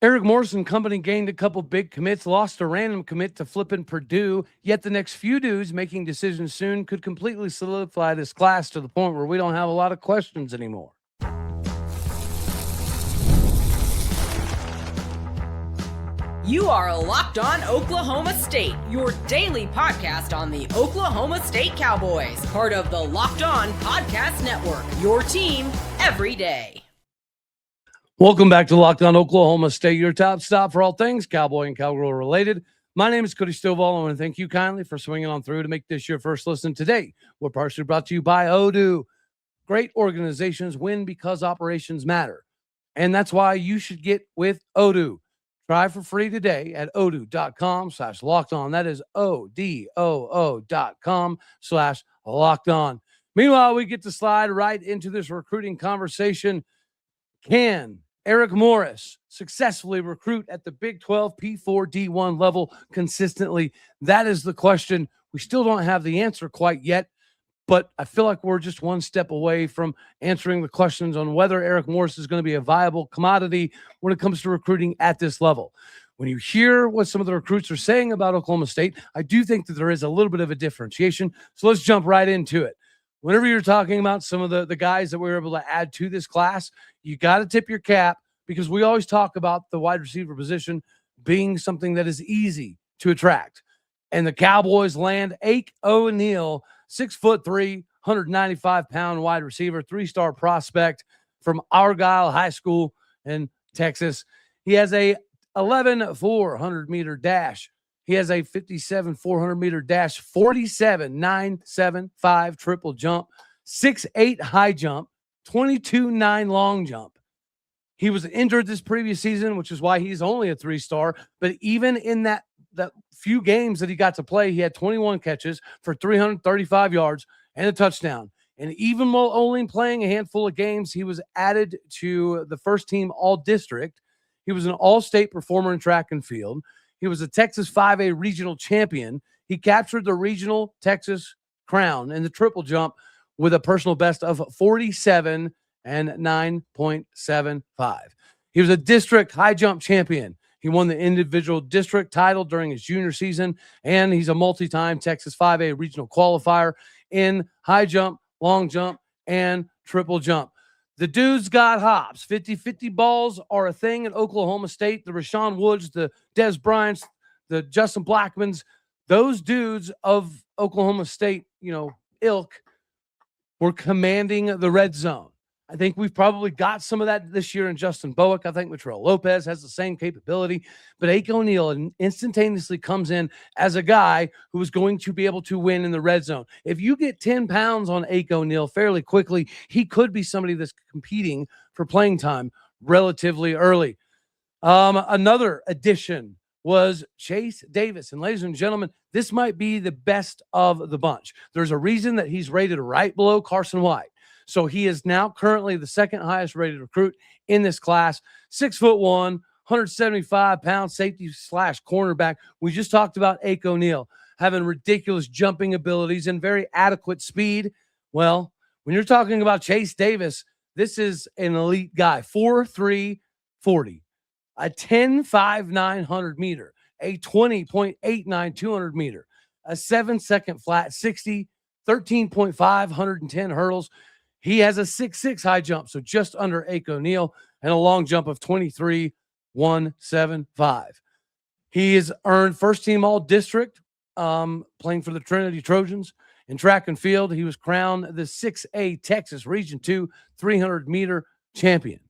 Eric Morris and company gained a couple big commits, lost a random commit to flippin' Purdue, yet the next few dudes making decisions soon could completely solidify this class to the point where we don't have a lot of questions anymore. You are Locked On Oklahoma State, your daily podcast on the Oklahoma State Cowboys, part of the Locked On Podcast Network, your team every day. Welcome back to Locked On Oklahoma State, your top stop for all things Cowboy and Cowgirl related. My name is Cody Stillwater. I want to thank you kindly for swinging on through to make this your first listen today. We're partially brought to you by Odoo. Great organizations win because operations matter, and that's why you should get with Odoo. Try for free today at odoo.com/lockedon. That is ODOO.com/lockedon. Meanwhile, we get to slide right into this recruiting conversation. Can Eric Morris successfully recruit at the Big 12 P4 D1 level consistently? That is the question. We still don't have the answer quite yet, but I feel like we're just one step away from answering the questions on whether Eric Morris is going to be a viable commodity when it comes to recruiting at this level. When you hear what some of the recruits are saying about Oklahoma State, I do think that there is a little bit of a differentiation. So let's jump right into it. Whenever you're talking about some of the guys that we were able to add to this class, you got to tip your cap, because we always talk about the wide receiver position being something that is easy to attract. And the Cowboys land Ake O'Neal, 6'3", 195-pound wide receiver, 3-star prospect from Argyle High School in Texas. He has a 11,400-meter dash. He has a 57,400-meter dash, 47,975 triple jump, 6'8" high jump, 22.9 long jump. He was injured this previous season, which is why he's only a 3-star. But even in that few games that he got to play, he had 21 catches for 335 yards and a touchdown. And even while only playing a handful of games, he was added to the first team all-district. He was an all-state performer in track and field. He was a Texas 5A regional champion. He captured the regional Texas crown in the triple jump with a personal best of 47 and 9.75. He was a district high jump champion. He won the individual district title during his junior season, and he's a multi-time Texas 5A regional qualifier in high jump, long jump, and triple jump. The dude's got hops. 50-50 balls are a thing at Oklahoma State. The Rashawn Woods, the Des Bryants, the Justin Blackmans, those dudes of Oklahoma State, ilk, were commanding the red zone. I think we've probably got some of that this year in Justin Bowick. I think Latrell Lopez has the same capability. But Ake O'Neal instantaneously comes in as a guy who is going to be able to win in the red zone. If you get 10 pounds on Ake O'Neal fairly quickly, he could be somebody that's competing for playing time relatively early. Another addition was Chayce Davis. And ladies and gentlemen, this might be the best of the bunch. There's a reason that he's rated right below Carson White. So he is now currently the second highest rated recruit in this class. 6'1", 175-pound safety/cornerback. We just talked about Ake O'Neal having ridiculous jumping abilities and very adequate speed. Well, when you're talking about Chayce Davis, this is an elite guy. 4'3", 40, a 10.5 900 meter, a 20.89 200 meter, a 7-second flat 60, 13.5 110 hurdles. He has a 6'6" high jump, so just under Ake O'Neal, and a long jump of 23.175. He has earned first-team all-district, playing for the Trinity Trojans. In track and field, he was crowned the 6A Texas Region 2 300-meter champion.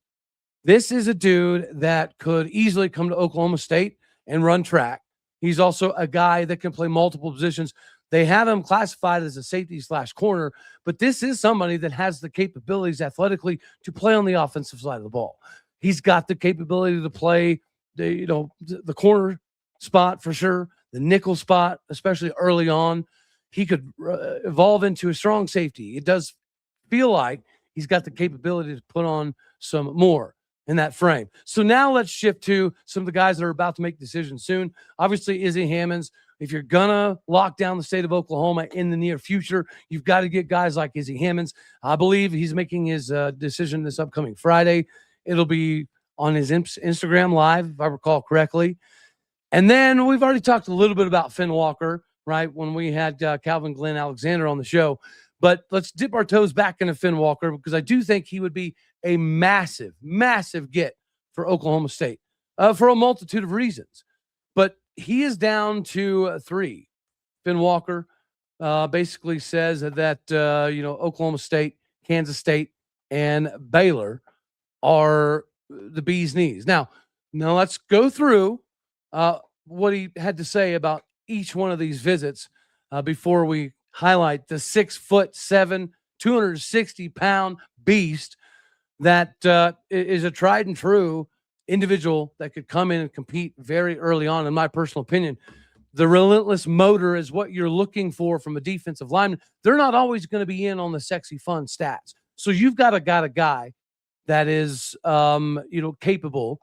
This is a dude that could easily come to Oklahoma State and run track. He's also a guy that can play multiple positions. They have him classified as a safety/corner, but this is somebody that has the capabilities athletically to play on the offensive side of the ball. He's got the capability to play the corner spot for sure, the nickel spot, especially early on. He could evolve into a strong safety. It does feel like he's got the capability to put on some more in that frame. So now let's shift to some of the guys that are about to make decisions soon. Obviously, Izzy Hammonds. If you're going to lock down the state of Oklahoma in the near future, you've got to get guys like Izzy Hammonds. I believe he's making his decision this upcoming Friday. It'll be on his Instagram Live, if I recall correctly. And then we've already talked a little bit about Finn Walker, right, when we had Calvin Glenn Alexander on the show. But let's dip our toes back into Finn Walker, because I do think he would be a massive, massive get for Oklahoma State for a multitude of reasons. But he is down to 3. Finn Walker basically says that, Oklahoma State, Kansas State, and Baylor are the bee's knees. Now let's go through what he had to say about each one of these visits before we highlight the 6'7", 260-pound beast that is a tried and true individual that could come in and compete very early on. In my personal opinion, the relentless motor is what you're looking for from a defensive lineman. They're not always going to be in on the sexy, fun stats. So you've got a guy that is, capable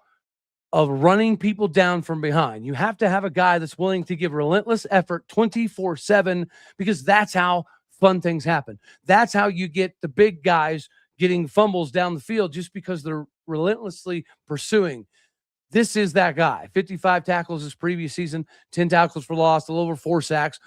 of running people down from behind. You have to have a guy that's willing to give relentless effort 24/7, because that's how fun things happen. That's how you get the big guys getting fumbles down the field, just because they're relentlessly pursuing. This is that guy. 55 tackles this previous season, 10 tackles for loss, a little over 4 sacks.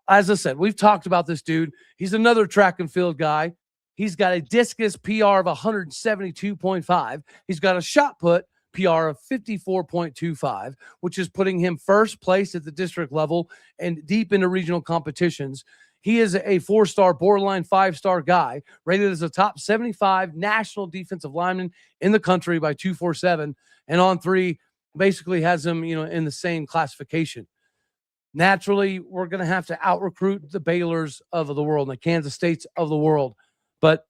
As I said, we've talked about this dude. He's another track and field guy. He's got a discus PR of 172.5. He's got a shot put PR of 54.25, which is putting him first place at the district level and deep into regional competitions. He is a 4-star, borderline 5-star guy, rated as a top 75 national defensive lineman in the country by 247, and on 3 basically has him, in the same classification. Naturally, we're going to have to out-recruit the Baylors of the world and the Kansas States of the world. But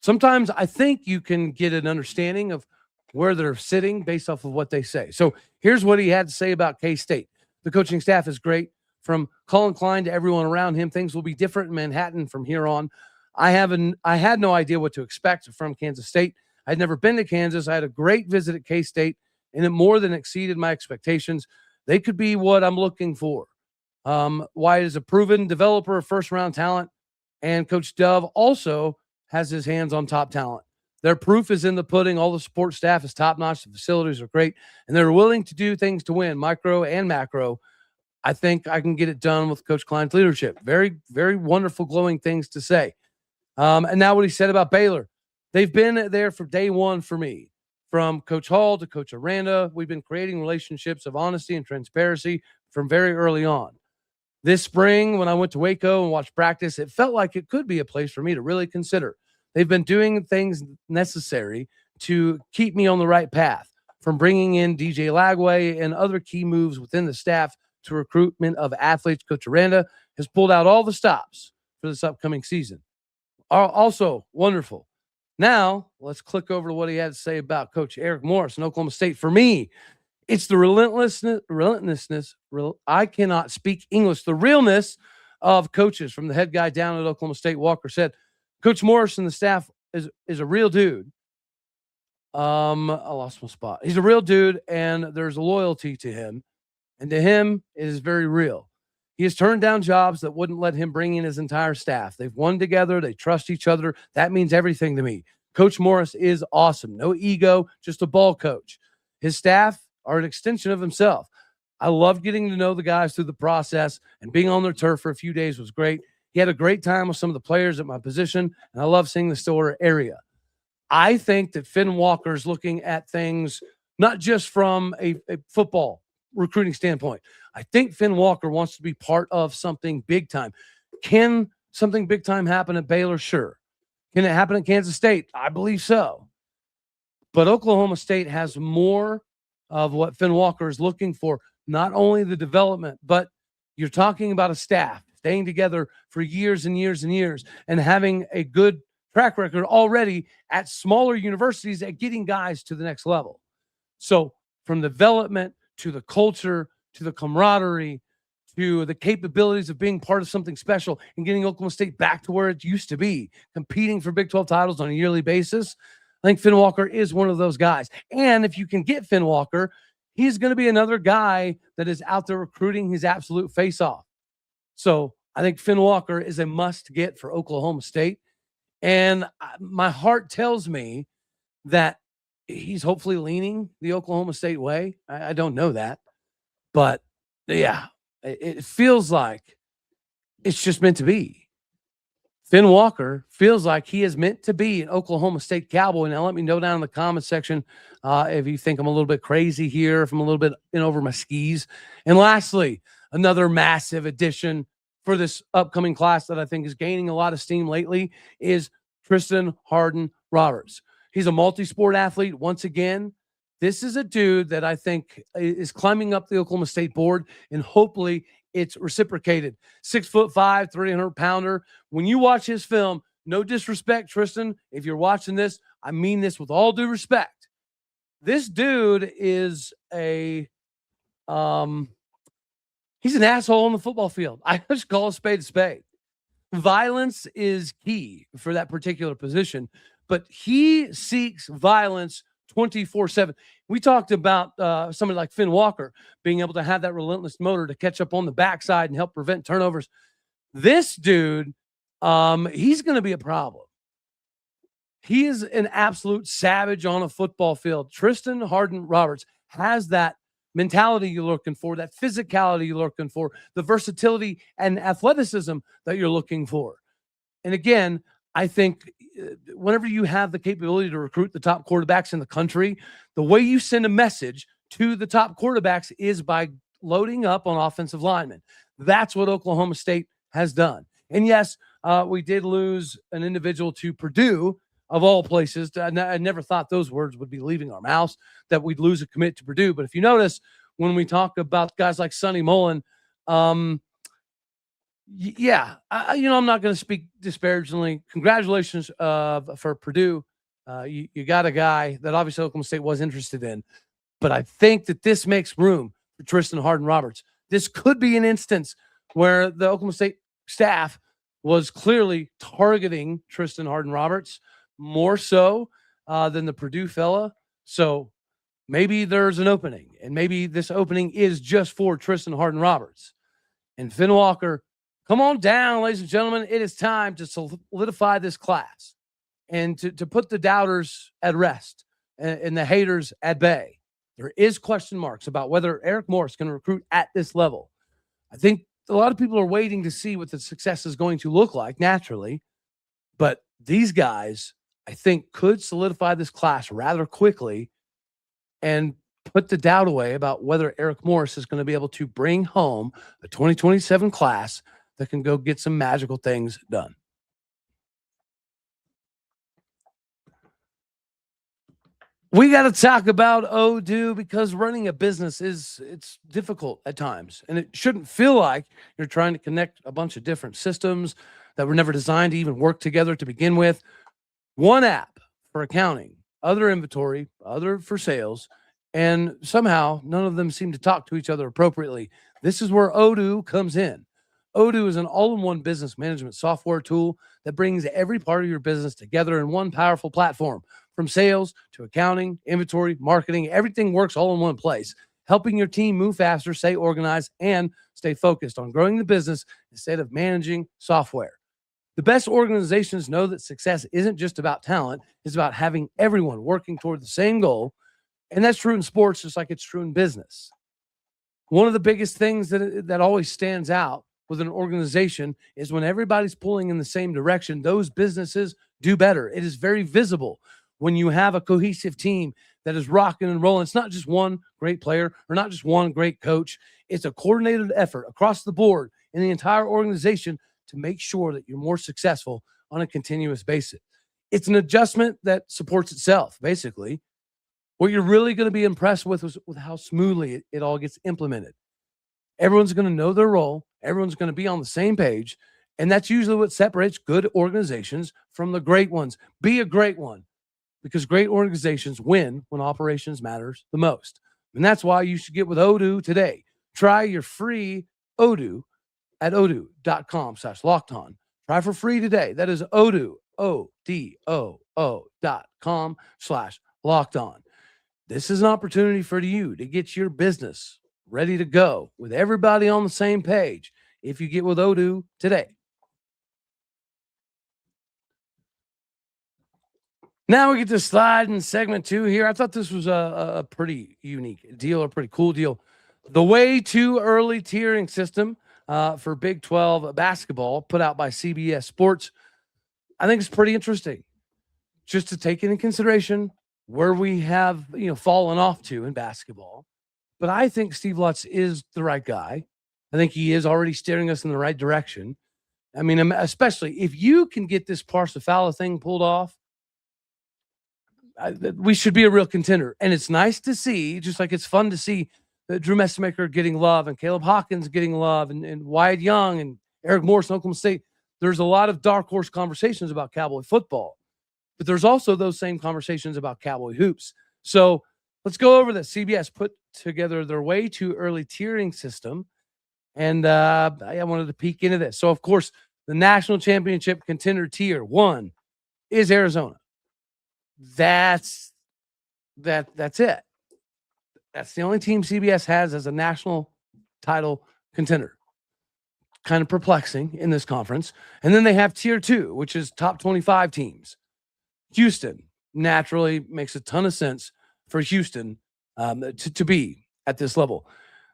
sometimes I think you can get an understanding of where they're sitting based off of what they say. So here's what he had to say about K-State. The coaching staff is great. From Colin Klein to everyone around him, things will be different in Manhattan from here on. I had no idea what to expect from Kansas State. I'd never been to Kansas. I had a great visit at K-State, and it more than exceeded my expectations. They could be what I'm looking for. Wyatt is a proven developer of first-round talent, and Coach Dove also has his hands on top talent. Their proof is in the pudding. All the support staff is top-notch. The facilities are great, and they're willing to do things to win, micro and macro. I think I can get it done with Coach Klein's leadership. Very, very wonderful, glowing things to say. And now what he said about Baylor. They've been there from day one for me. From Coach Hall to Coach Aranda, we've been creating relationships of honesty and transparency from very early on. This spring, when I went to Waco and watched practice, it felt like it could be a place for me to really consider. They've been doing things necessary to keep me on the right path, from bringing in DJ Lagway and other key moves within the staff to recruitment of athletes. Coach Aranda has pulled out all the stops for this upcoming season. Also wonderful. Now, let's click over to what he had to say about Coach Eric Morris in Oklahoma State. For me, it's the relentlessness. I cannot speak English. The realness of coaches, from the head guy down at Oklahoma State. Walker said, Coach Morris and the staff is a real dude. I lost my spot. He's a real dude, and there's a loyalty to him. And to him, it is very real. He has turned down jobs that wouldn't let him bring in his entire staff. They've won together. They trust each other. That means everything to me. Coach Morris is awesome. No ego, just a ball coach. His staff are an extension of himself. I love getting to know the guys through the process, and being on their turf for a few days was great. He had a great time with some of the players at my position, and I love seeing the Stillwater area. I think that Finn Walker is looking at things not just from a football recruiting standpoint. I think Finn Walker wants to be part of something big time. Can something big time happen at Baylor? Sure. Can it happen at Kansas State? I believe so. But Oklahoma State has more of what Finn Walker is looking for, not only the development, but you're talking about a staff staying together for years and years and years and having a good track record already at smaller universities at getting guys to the next level. So from development to the culture, to the camaraderie, to the capabilities of being part of something special and getting Oklahoma State back to where it used to be, competing for Big 12 titles on a yearly basis, I think Finn Walker is one of those guys. And if you can get Finn Walker, he's going to be another guy that is out there recruiting his absolute face-off. So I think Finn Walker is a must-get for Oklahoma State. And my heart tells me that he's hopefully leaning the Oklahoma State way. I don't know that. But, yeah, it feels like it's just meant to be. Finn Walker feels like he is meant to be an Oklahoma State Cowboy. Now, let me know down in the comment section if you think I'm a little bit crazy here, if I'm a little bit in over my skis. And lastly, another massive addition for this upcoming class that I think is gaining a lot of steam lately is Tristan Hardin-Roberts. He's a multi-sport athlete. Once again, this is a dude that I think is climbing up the Oklahoma State board, and hopefully it's reciprocated. 6'5", 300-pounder. When you watch his film, no disrespect, Tristan, if you're watching this, I mean this with all due respect. This dude is he's an asshole on the football field. I just call a spade a spade. Violence is key for that particular position, but he seeks violence 24/7. We talked about somebody like Finn Walker being able to have that relentless motor to catch up on the backside and help prevent turnovers. This dude, he's going to be a problem. He is an absolute savage on a football field. Tristan Hardin-Roberts has that mentality you're looking for, that physicality you're looking for, the versatility and athleticism that you're looking for. And again, I think whenever you have the capability to recruit the top quarterbacks in the country, the way you send a message to the top quarterbacks is by loading up on offensive linemen. That's what Oklahoma State has done. And yes, we did lose an individual to Purdue, of all places. I never thought those words would be leaving our mouths, that we'd lose a commit to Purdue. But if you notice, when we talk about guys like Sonny Mullen, I'm not going to speak disparagingly. Congratulations for Purdue. You got a guy that obviously Oklahoma State was interested in. But I think that this makes room for Tristan Hardin-Roberts. This could be an instance where the Oklahoma State staff was clearly targeting Tristan Hardin-Roberts more so than the Purdue fella. So maybe there's an opening, and maybe this opening is just for Tristan Hardin-Roberts. And Finn Walker, come on down, ladies and gentlemen. It is time to solidify this class and to put the doubters at rest and the haters at bay. There is question marks about whether Eric Morris can recruit at this level. I think a lot of people are waiting to see what the success is going to look like naturally. But these guys, I think, could solidify this class rather quickly and put the doubt away about whether Eric Morris is going to be able to bring home a 2027 class that can go get some magical things done. We got to talk about Odoo, because running a business it's difficult at times, and it shouldn't feel like you're trying to connect a bunch of different systems that were never designed to even work together to begin with. One app for accounting, other inventory, other for sales, and somehow none of them seem to talk to each other appropriately. This is where Odoo comes in. Odoo is an all-in-one business management software tool that brings every part of your business together in one powerful platform. From sales to accounting, inventory, marketing, everything works all in one place, helping your team move faster, stay organized, and stay focused on growing the business instead of managing software. The best organizations know that success isn't just about talent. It's about having everyone working toward the same goal. And that's true in sports, just like it's true in business. One of the biggest things that always stands out with an organization is when everybody's pulling in the same direction, those businesses do better. It is very visible when you have a cohesive team that is rocking and rolling. It's not just one great player or not just one great coach. It's a coordinated effort across the board in the entire organization to make sure that you're more successful on a continuous basis. It's an adjustment that supports itself, basically. What you're really going to be impressed with is with how smoothly it all gets implemented. Everyone's going to know their role. Everyone's going to be on the same page. And that's usually what separates good organizations from the great ones. Be a great one, because great organizations win when operations matters the most. And that's why you should get with Odoo today. Try your free Odoo at odoo.com/lockedon. Try for free today. That is Odoo, odoo.com/lockedon. This is an opportunity for you to get your business ready to go with everybody on the same page if you get with Odoo today. Now we get to slide in segment 2 here. I thought this was a pretty unique deal, a pretty cool deal. The way too early tiering system for Big 12 basketball put out by CBS Sports. I think it's pretty interesting just to take into consideration where we have, fallen off to in basketball. But I think Steve Lutz is the right guy. I think he is already steering us in the right direction. I mean, especially if you can get this Parsa Fallah thing pulled off, we should be a real contender. And it's nice to see, just like it's fun to see Drew Messmaker getting love and Caleb Hawkins getting love and Wyatt Young and Eric Morris in Oklahoma State. There's a lot of dark horse conversations about Cowboy football, but there's also those same conversations about Cowboy hoops. So let's go over that. CBS put together their way too early tiering system. And I wanted to peek into this. So, of course, the national championship contender tier 1 is Arizona. That's it. That's the only team CBS has as a national title contender. Kind of perplexing in this conference. And then they have tier 2, which is top 25 teams. Houston naturally makes a ton of sense for Houston to be at this level.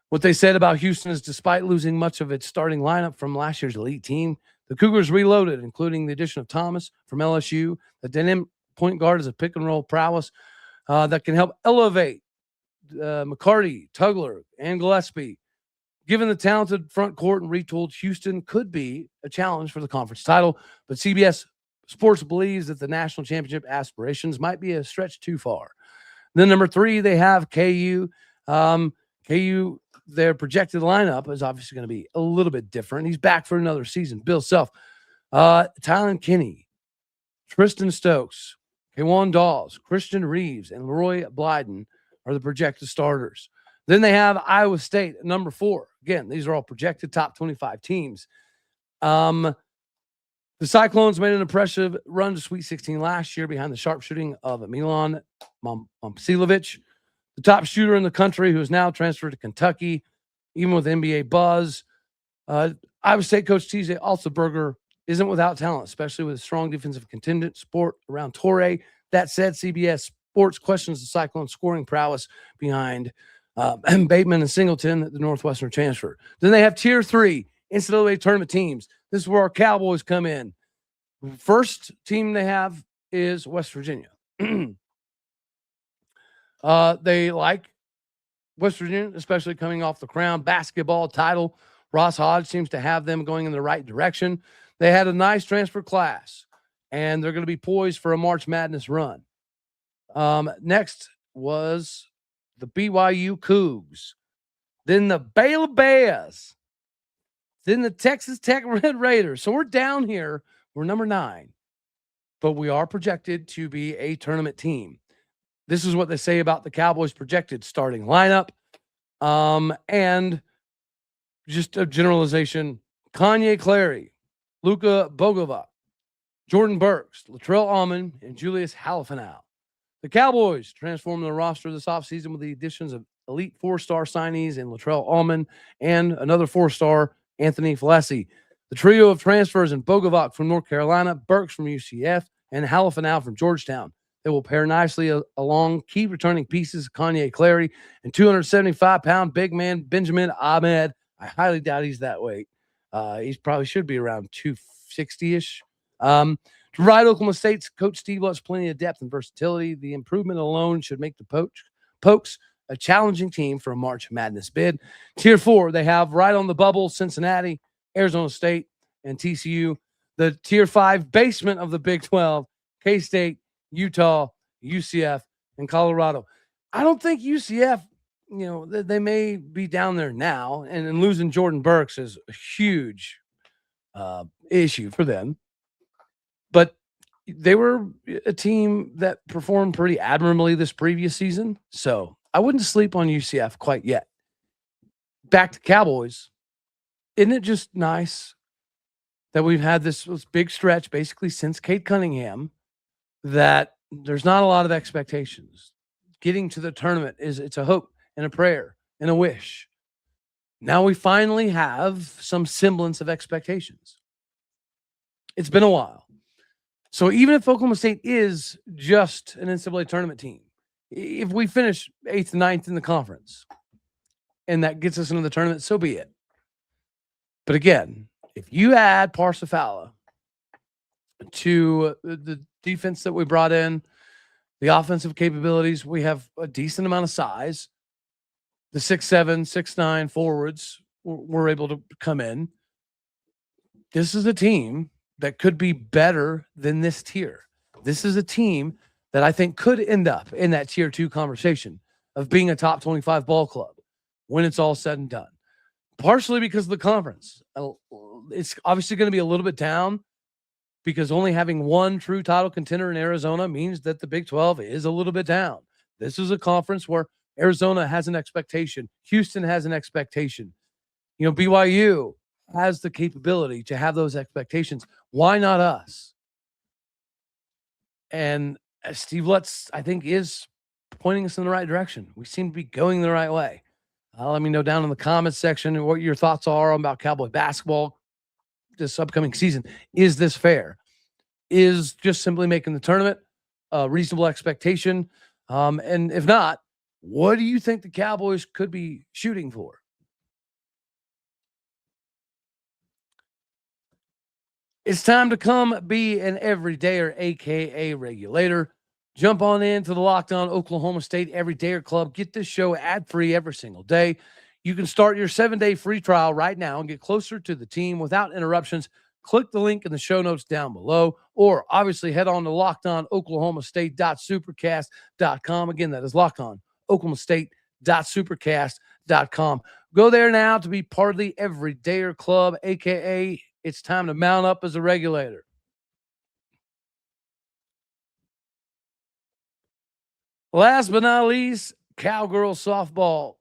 What they said about Houston is despite losing much of its starting lineup from last year's elite team, the Cougars reloaded, including the addition of Thomas from LSU, the dynamic point guard is a pick and roll prowess that can help elevate McCarty, Tugler, and Gillespie. Given the talented front court and retooled, Houston could be a challenge for the conference title, but CBS Sports believes that the national championship aspirations might be a stretch too far. Then number 3, they have KU. KU, their projected lineup is obviously going to be a little bit different. He's back for another season. Bill Self, Tylen Kinney, Tristan Stokes, Kwan Dawes, Christian Reeves, and Leroy Blyden are the projected starters. Then they have Iowa State at number 4. Again, these are all projected top 25 teams. The Cyclones made an impressive run to Sweet 16 last year behind the sharpshooting of Milan Momcilovic, the top shooter in the country who is now transferred to Kentucky, even with NBA buzz. Iowa State coach TJ Alsterberger isn't without talent, especially with a strong defensive contingent support around Torrey. That said, CBS Sports questions the Cyclones' scoring prowess behind Bateman and Singleton, the Northwestern transfer. Then they have tier 3 NCAA tournament teams. This is where our Cowboys come in. First team they have is West Virginia. They like West Virginia, especially coming off the Crown basketball title. Ross Hodge seems to have them going in the right direction. They had a nice transfer class, and they're going to be poised for a March Madness run. Next was the BYU Cougs, then the Baylor Bears, then the Texas Tech Red Raiders. So we're down here. We're number 9, but we are projected to be a tournament team. This is what they say about the Cowboys' projected starting lineup. And just a generalization, Kanye Clary, Luka Bogovac, Jordan Burks, Latrell Almond, and Julius Halifanow. The Cowboys transformed their roster this offseason with the additions of elite 4-star signees in Latrell Almond and another 4-star, Anthony Falessi. The trio of transfers in Bogovac from North Carolina, Burks from UCF, and Halifanow from Georgetown. They will pair nicely along key returning pieces, Kanye Clary and 275-pound big man Benjamin Ahmed. I highly doubt he's that weight. He probably should be around 260-ish. To ride Oklahoma State's coach Steve Lutz plenty of depth and versatility. The improvement alone should make the Pokes a challenging team for a March Madness bid. Tier 4, they have right on the bubble Cincinnati, Arizona State, and TCU. The Tier 5 basement of the Big 12, K-State, Utah, UCF, and Colorado. I don't think UCF, they may be down there now, and losing Jordan Burks is a huge issue for them. But they were a team that performed pretty admirably this previous season, so I wouldn't sleep on UCF quite yet. Back to Cowboys. Isn't it just nice that we've had this big stretch basically since Cade Cunningham that there's not a lot of expectations. Getting to the tournament it's a hope and a prayer and a wish. Now we finally have some semblance of expectations. It's been a while. So even if Oklahoma State is just an NCAA tournament team, if we finish 8th and 9th in the conference and that gets us into the tournament, so be it. But again, if you add Parsa Fallah to the defense that we brought in, the offensive capabilities, we have a decent amount of size. The 6'7", 6'9" forwards were able to come in. This is a team that could be better than this tier. This is a team that I think could end up in that tier 2 conversation of being a top 25 ball club when it's all said and done. Partially because of the conference. It's obviously going to be a little bit down because only having one true title contender in Arizona means that the Big 12 is a little bit down. This is a conference where Arizona has an expectation. Houston has an expectation. You know, BYU has the capability to have those expectations. Why not us? And Steve Lutz, I think, is pointing us in the right direction. We seem to be going the right way. Let me know down in the comments section what your thoughts are about Cowboy basketball this upcoming season. Is this fair? Is just simply making the tournament a reasonable expectation? And if not, what do you think the Cowboys could be shooting for? It's time to come be an everydayer, aka regulator. Jump on into the Locked On Oklahoma State Everydayer Club. Get this show ad-free every single day. You can start your 7-day free trial right now and get closer to the team without interruptions. Click the link in the show notes down below, or obviously head on to lockedonoklahomastate.supercast.com. Again, that is lockedonoklahomastate.supercast.com. Go there now to be part of the Everydayer Club, aka it's time to mount up as a regulator. Last but not least, Cowgirl softball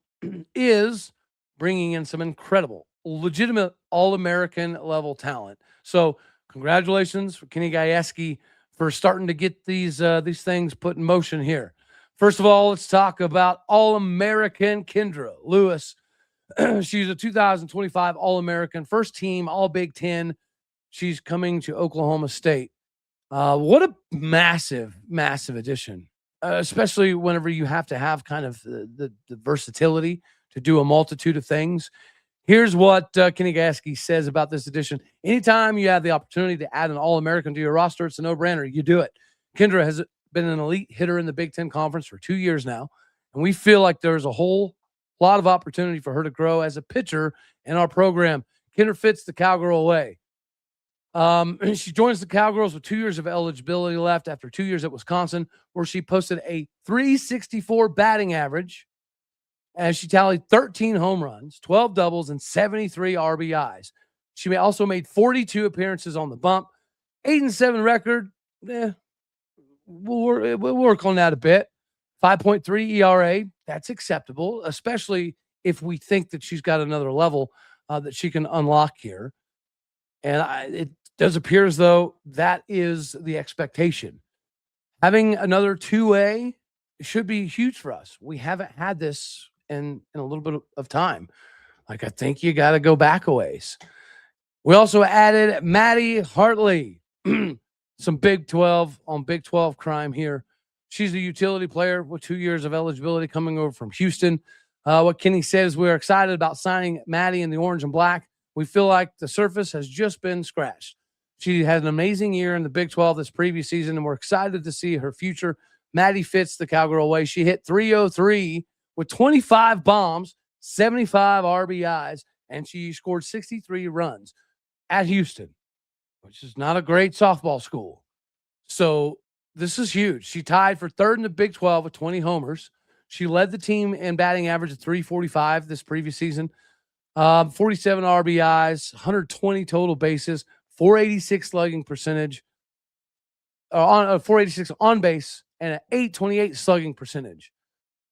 is bringing in some incredible, legitimate All-American level talent. So congratulations for Kenny Gajewski for starting to get these things put in motion here. First of all, let's talk about All-American Kendra Lewis. She's a 2025 All-American, first team, All Big Ten. She's coming to Oklahoma State. What a massive, massive addition. Especially whenever you have to have kind of the versatility to do a multitude of things. Here's what Kenny Gajewski says about this addition. Anytime you have the opportunity to add an All-American to your roster, it's a no-brainer. You do it. Kendra has been an elite hitter in the Big Ten Conference for 2 years now, and we feel like there's a whole lot of opportunity for her to grow as a pitcher in our program. Kendra fits the Cowgirl way. She joins the Cowgirls with 2 years of eligibility left after 2 years at Wisconsin, where she posted a .364 batting average as she tallied 13 home runs, 12 doubles, and 73 RBIs. She also made 42 appearances on the bump, 8-7 record. We'll work on that a bit. 5.3 ERA. That's acceptable, especially if we think that she's got another level that she can unlock here. And it does appear as though that is the expectation. Having another 2A should be huge for us. We haven't had this in a little bit of time. Like, I think you got to go back a ways. We also added Maddie Hartley. Some Big 12 on Big 12 crime here. She's a utility player with 2 years of eligibility coming over from Houston. What Kenny says, we're excited about signing Maddie in the orange and black. We feel like the surface has just been scratched. She had an amazing year in the Big 12 this previous season, and we're excited to see her future. Maddie fits the Cowgirl way. She hit .303 with 25 bombs, 75 RBIs, and she scored 63 runs at Houston, which is not a great softball school. So this is huge. She tied for third in the Big 12 with 20 homers. She led the team in batting average at .345 this previous season. 47 RBIs, 120 total bases, 486 slugging percentage, 486 on base, and an 828 slugging percentage.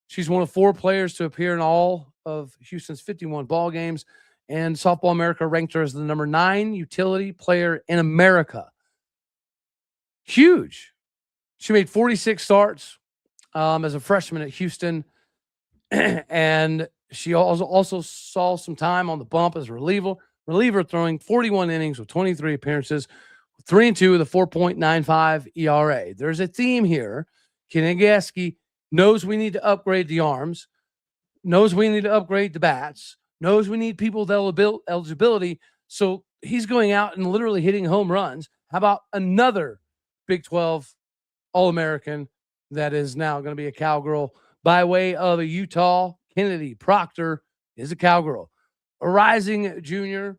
She's one of 4 players to appear in all of Houston's 51 ball games, and Softball America ranked her as the number 9 utility player in America. Huge. She made 46 starts as a freshman at Houston, and she also saw some time on the bump as a reliever throwing 41 innings with 23 appearances, 3-2 with a 4.95 ERA. There's a theme here. Kanigaski knows we need to upgrade the arms, knows we need to upgrade the bats, knows we need people with eligibility. So he's going out and literally hitting home runs. How about another Big 12 All-American that is now going to be a Cowgirl by way of a Utah? Kennedy Proctor is a Cowgirl. A rising junior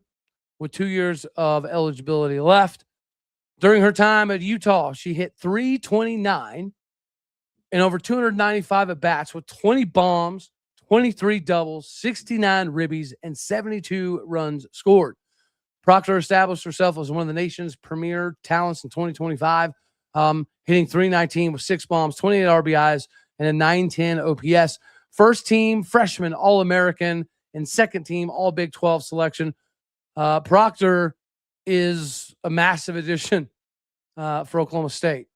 with 2 years of eligibility left. During her time at Utah, she hit .329 and over 295 at bats with 20 bombs, 23 doubles, 69 ribbies, and 72 runs scored. Proctor established herself as one of the nation's premier talents in 2025, hitting .319 with 6 bombs, 28 RBIs, and a .910 OPS. First team freshman All-American and second team All Big 12 selection. Proctor is a massive addition for Oklahoma State.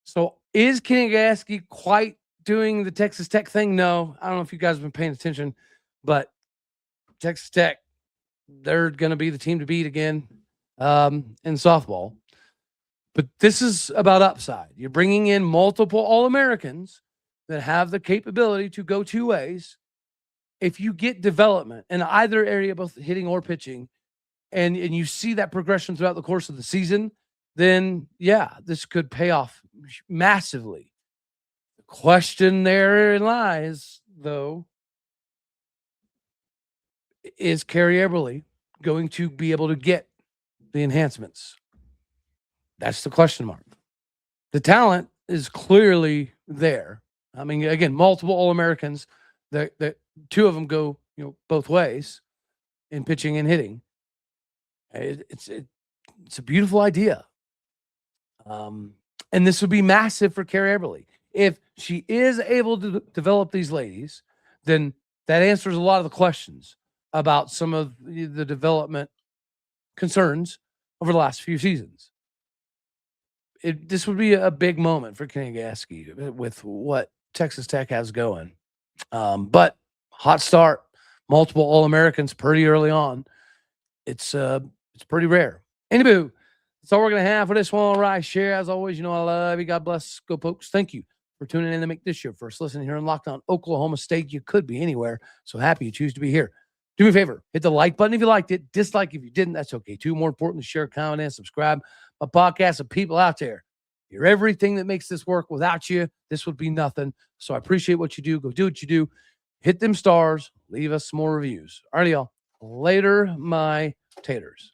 So is Kanigaski quite doing the Texas Tech thing? No. I don't know if you guys have been paying attention, but Texas Tech, they're going to be the team to beat again in softball. But this is about upside. You're bringing in multiple All-Americans that have the capability to go two ways. If you get development in either area, both hitting or pitching, and you see that progression throughout the course of the season, then, yeah, this could pay off massively. The question therein lies, though, is Carrie Eberly going to be able to get the enhancements? That's the question mark. The talent is clearly there. I mean, again, multiple All-Americans. That two of them go, both ways in pitching and hitting. It's a beautiful idea. And this would be massive for Carrie Eberly. If she is able to develop these ladies, then that answers a lot of the questions about some of the development concerns over the last few seasons. This would be a big moment for Kanigaski with what Texas Tech has going. But hot start, multiple All-Americans pretty early on. It's pretty rare. Anywho, that's all we're going to have for this one. All right, share. As always, I love you. God bless. Go Pokes. Thank you for tuning in to make this your first listen here in Lockdown Oklahoma State. You could be anywhere, so happy you choose to be here. Do me a favor. Hit the like button if you liked it. Dislike if you didn't. That's okay, too. More importantly, share, comment, and subscribe. My podcast of people out there. You're everything that makes this work. Without you, this would be nothing. So I appreciate what you do. Go do what you do. Hit them stars. Leave us some more reviews. All right, y'all. Later, my taters.